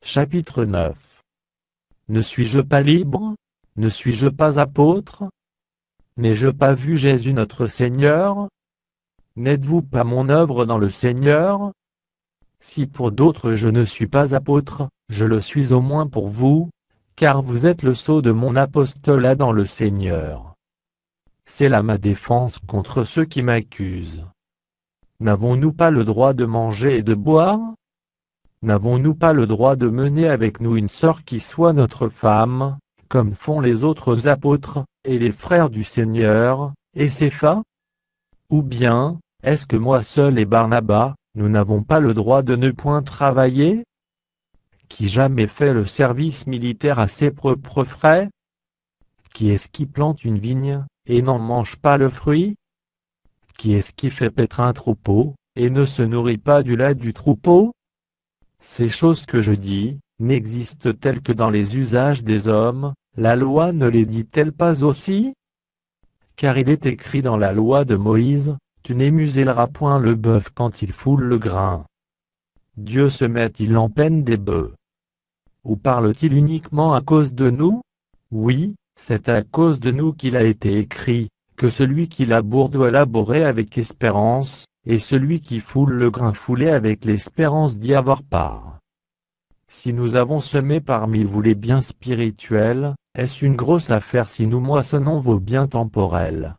Chapitre 9. Ne suis-je pas libre? Ne suis-je pas apôtre? N'ai-je pas vu Jésus notre Seigneur? N'êtes-vous pas mon œuvre dans le Seigneur? Si pour d'autres je ne suis pas apôtre, je le suis au moins pour vous, car vous êtes le sceau de mon apostolat dans le Seigneur. C'est là ma défense contre ceux qui m'accusent. N'avons-nous pas le droit de manger et de boire? N'avons-nous pas le droit de mener avec nous une sœur qui soit notre femme, comme font les autres apôtres, et les frères du Seigneur, et Cépha? Ou bien, est-ce que moi seul et Barnabas, nous n'avons pas le droit de ne point travailler? Qui jamais fait le service militaire à ses propres frais? Qui est-ce qui plante une vigne, et n'en mange pas le fruit? Qui est-ce qui fait paître un troupeau, et ne se nourrit pas du lait du troupeau? Ces choses que je dis, n'existent-elles que dans les usages des hommes, la loi ne les dit-elle pas aussi? Car il est écrit dans la loi de Moïse, tu n'émuselleras point le bœuf quand il foule le grain. Dieu se met-il en peine des bœufs? Ou parle-t-il uniquement à cause de nous? Oui, c'est à cause de nous qu'il a été écrit, que celui qui laboure doit laborer avec espérance, et celui qui foule le grain foulé avec l'espérance d'y avoir part. Si nous avons semé parmi vous les biens spirituels, est-ce une grosse affaire si nous moissonnons vos biens temporels?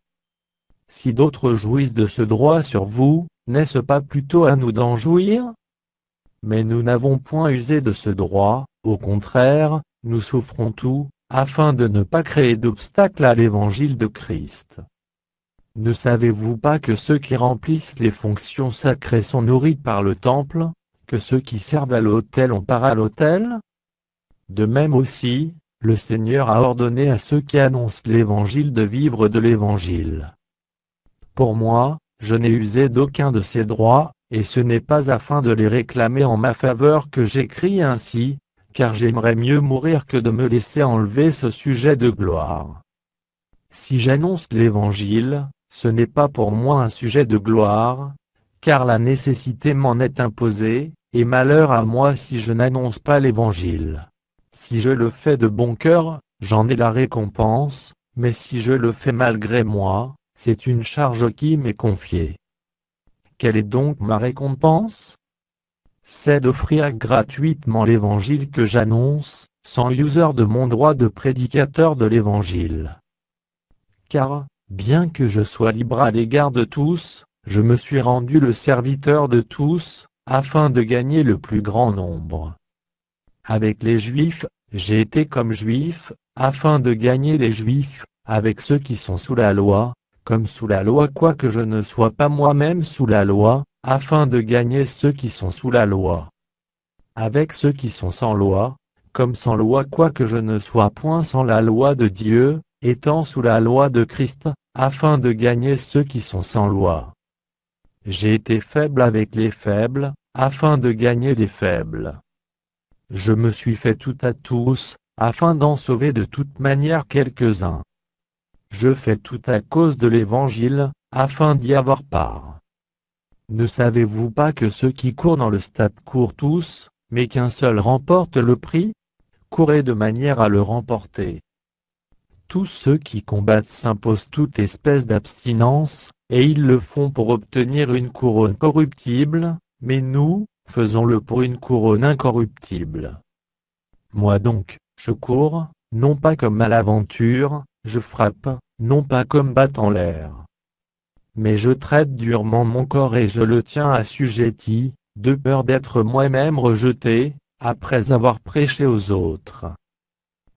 Si d'autres jouissent de ce droit sur vous, n'est-ce pas plutôt à nous d'en jouir? Mais nous n'avons point usé de ce droit, au contraire, nous souffrons tout, afin de ne pas créer d'obstacle à l'évangile de Christ. Ne savez-vous pas que ceux qui remplissent les fonctions sacrées sont nourris par le temple, que ceux qui servent à l'autel ont part à l'autel? De même aussi, le Seigneur a ordonné à ceux qui annoncent l'évangile de vivre de l'évangile. Pour moi, je n'ai usé d'aucun de ces droits, et ce n'est pas afin de les réclamer en ma faveur que j'écris ainsi, car j'aimerais mieux mourir que de me laisser enlever ce sujet de gloire. Si j'annonce l'évangile, ce n'est pas pour moi un sujet de gloire, car la nécessité m'en est imposée, et malheur à moi si je n'annonce pas l'évangile. Si je le fais de bon cœur, j'en ai la récompense, mais si je le fais malgré moi, c'est une charge qui m'est confiée. Quelle est donc ma récompense? C'est d'offrir gratuitement l'évangile que j'annonce, sans usure de mon droit de prédicateur de l'évangile. Car, bien que je sois libre à l'égard de tous, je me suis rendu le serviteur de tous, afin de gagner le plus grand nombre. Avec les Juifs, j'ai été comme Juif, afin de gagner les Juifs, avec ceux qui sont sous la loi, comme sous la loi quoique je ne sois pas moi-même sous la loi, afin de gagner ceux qui sont sous la loi. Avec ceux qui sont sans loi, comme sans loi quoique je ne sois point sans la loi de Dieu, étant sous la loi de Christ, afin de gagner ceux qui sont sans loi. J'ai été faible avec les faibles, afin de gagner les faibles. Je me suis fait tout à tous, afin d'en sauver de toute manière quelques-uns. Je fais tout à cause de l'Évangile, afin d'y avoir part. Ne savez-vous pas que ceux qui courent dans le stade courent tous, mais qu'un seul remporte le prix? Courez de manière à le remporter. Tous ceux qui combattent s'imposent toute espèce d'abstinence, et ils le font pour obtenir une couronne corruptible, mais nous, faisons-le pour une couronne incorruptible. Moi donc, je cours, non pas comme à l'aventure, je frappe, non pas comme battant l'air. Mais je traite durement mon corps et je le tiens assujetti, de peur d'être moi-même rejeté, après avoir prêché aux autres.